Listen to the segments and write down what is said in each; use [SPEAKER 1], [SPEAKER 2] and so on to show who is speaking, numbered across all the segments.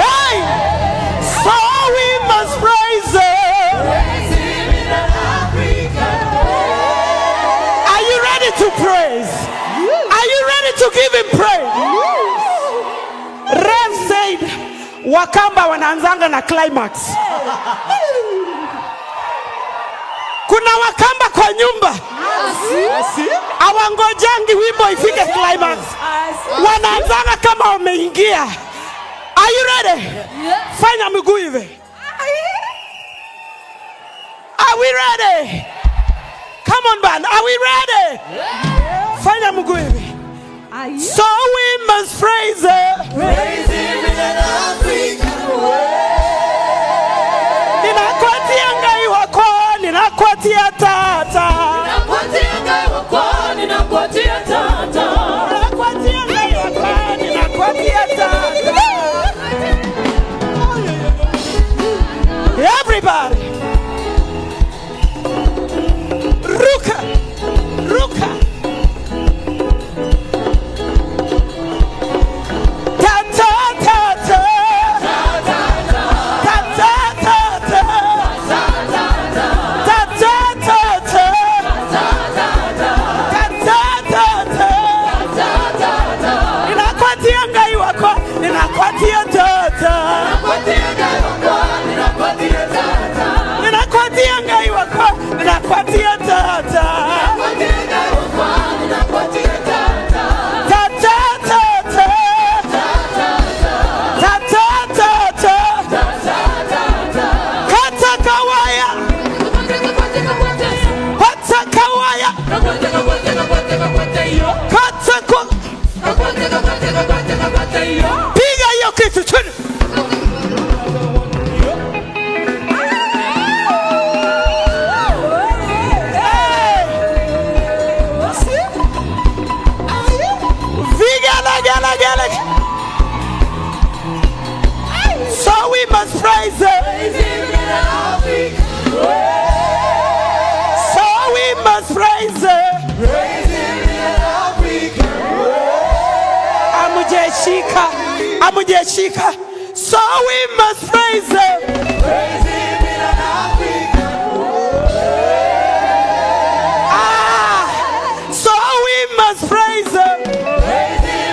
[SPEAKER 1] Hey! So we must praise Him. Are you ready to praise? Are you ready to give Him praise? Rev said, Wakamba wanaanzanga na climax. Kuna Wakamba kwa nyumba. Awangojangi wimbo ifike climax. Wanaanzanga kama wameingia. Are you ready? Fanya miguu hivi. Are we ready? Come on, band. Are we ready? Fanya miguu hivi. So we must praise Him.
[SPEAKER 2] Praise Him in an African way.
[SPEAKER 1] Ninakuatia ngai wako, ninakuatia tata.
[SPEAKER 2] Ninakuatia ngai wako, ninakuatia tata.
[SPEAKER 1] Ninakuatia ngai wako, ninakuatia tata. Everybody. Ruka. Ruka. Tata tata. Tata tata. Tata tata. Tata tata. Ninakuatia ngai wako, ninakuatia tata. Ninakuatia ngai wako, ninakuatia tata. Tata tata. Tata tata. Kata kawaya. Kata kawaya. Kata kwa. Piga hiyo kitu chini. So we must praise Him. So we must praise Him. Amujeshika. So we must praise Him. So we must praise Him.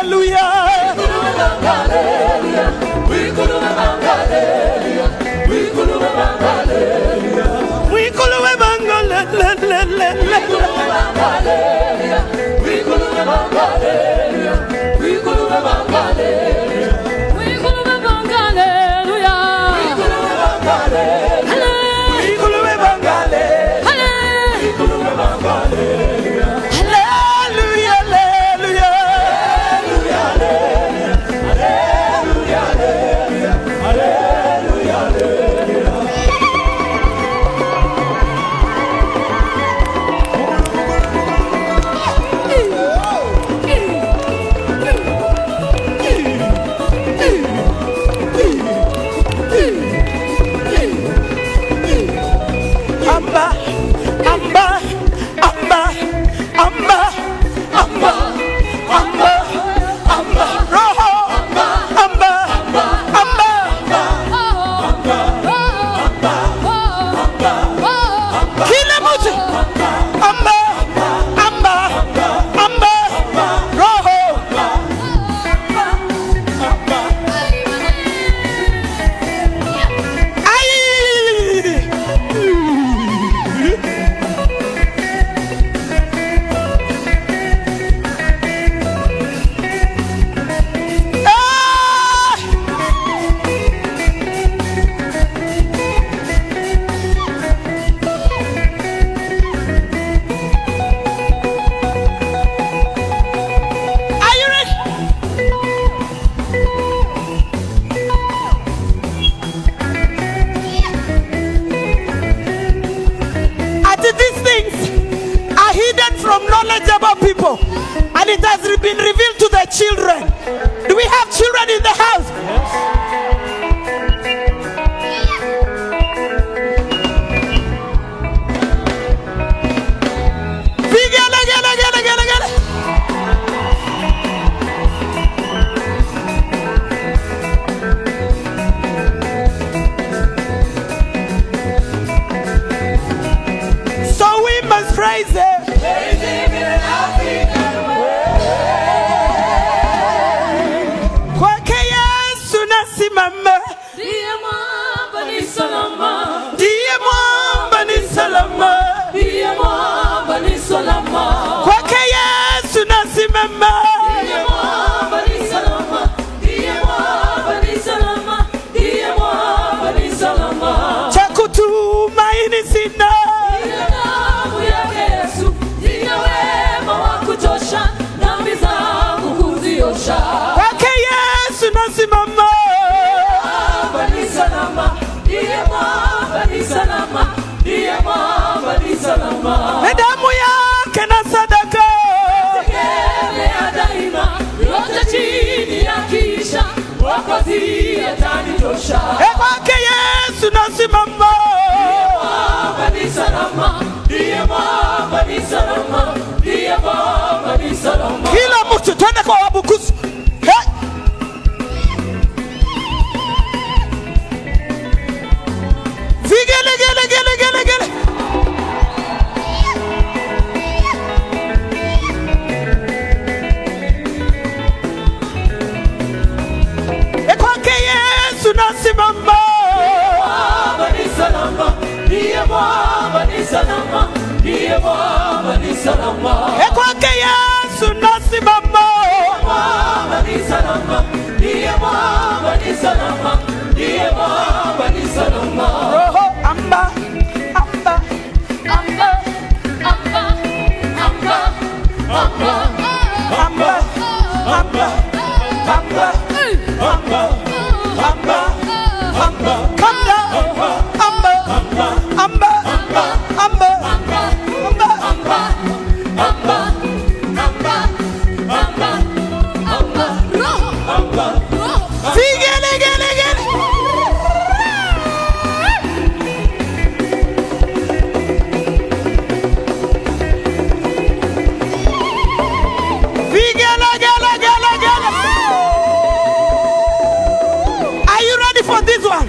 [SPEAKER 1] Hallelujah.
[SPEAKER 2] Praise him in an African way.
[SPEAKER 1] Kwake Yesu nasimama.
[SPEAKER 2] Ndiye mwamba ni salama.
[SPEAKER 1] Ndiye mwamba ni salama.
[SPEAKER 2] Ndiye mwamba ni salama.
[SPEAKER 1] Kwake Yesu nasimama.
[SPEAKER 2] Ndiye mwamba ni salama. Ndiye mwamba ni salama. Ndiye mwamba ni salama.
[SPEAKER 1] Cha kutumaini sina.
[SPEAKER 2] Ndiye damu yake Yesu. Ndiye wema wa kutosha. Dhambi zangu kuziosha.
[SPEAKER 1] Kwake Yesu nasimama.
[SPEAKER 2] Mwamba ni salama. Ndiye mwamba ni salama. Ndiye mwamba ni salama.
[SPEAKER 1] Na damu yake na sadaka.
[SPEAKER 2] Tegemea daima. Yote chini ya kisha. Mwokozi atanitosha.
[SPEAKER 1] Kwake Yesu nasimama.
[SPEAKER 2] Mwamba ni salama. Ndiye mwamba ni salama. Ndiye mwamba ni salama.
[SPEAKER 1] Kila mtu twende kwa Wabukusu. Vigele gele gele gele gele. Kwake Yesu nasimama.
[SPEAKER 2] Mwamba ni salama. Ndiye mwamba ni salama. Ndiye mwamba ni salama.
[SPEAKER 1] Kwake Yesu nasimama.
[SPEAKER 2] Mwamba ni salama. Ndiye mwamba ni salama. Ndiye mwamba ni salama.
[SPEAKER 1] Roho amba amba
[SPEAKER 2] Amba, amba, amba, amba,
[SPEAKER 1] amba amba amba amba amba amba. Come down. Amba amba amba amba amba. Vigele gele gele. Vigele gele gele gele. Are you ready for this one?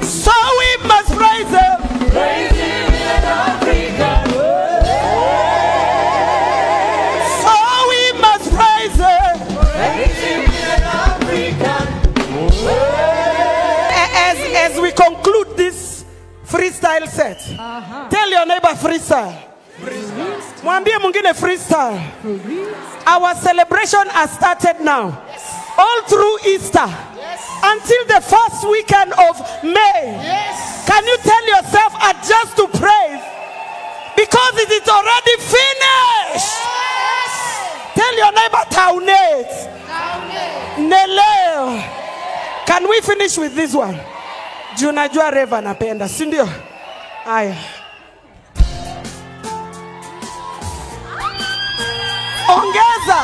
[SPEAKER 1] So we must praise him.
[SPEAKER 2] Praise him in Africa.
[SPEAKER 1] So we must praise him.
[SPEAKER 2] Praise him in Africa.
[SPEAKER 1] As we conclude this freestyle set, tell your neighbor freestyle. Mwambie mwingine freestyle. Our celebration has started now. All through Easter. Until the first weekend of May. Can you tell yourself adjust to praise? Because it is already finished. Tell your neighbor Taunet. Neleo. Can we finish with this one? Junajua Reva napenda, si ndio? Aya. Ongeza.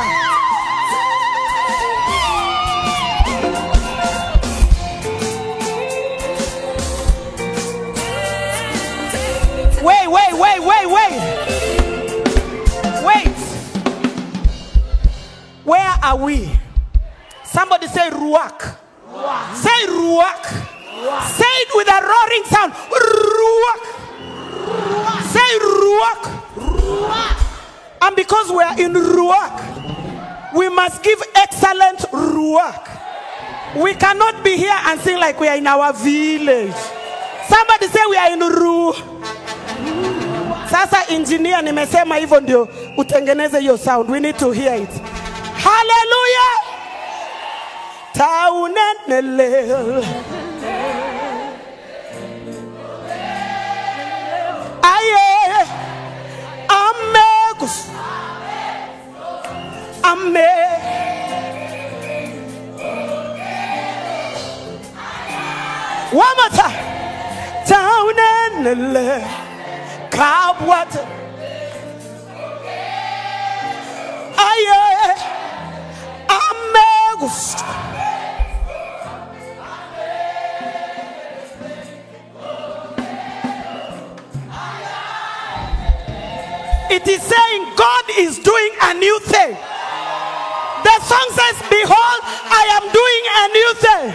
[SPEAKER 1] Wait. Where are we? Somebody say Ruach. Say Ruach. Say it with a roaring sound. Ruach. Say Ruach. And because we are in Ruach, we must give excellent Ruach. We cannot be here and sing like we are in our village. Somebody say we are in Ruach. Sasa engineer nimesema hivyo ndio utengeneze hiyo sound. We need to hear it. Hallelujah. Taunenele. Aye. Amegus. Ame. One more time. Taunenele. Kabwat. Aye. Amegus. It is saying God is doing a new thing. The song says, behold, I am doing a new thing.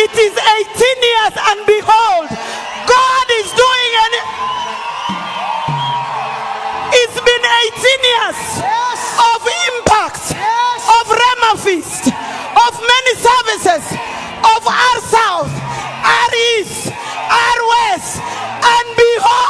[SPEAKER 1] It is 18 years and behold, God is doing a new. It's been 18 years of impact, of Rema Feast, of many services, of our South, our East, our West, and behold,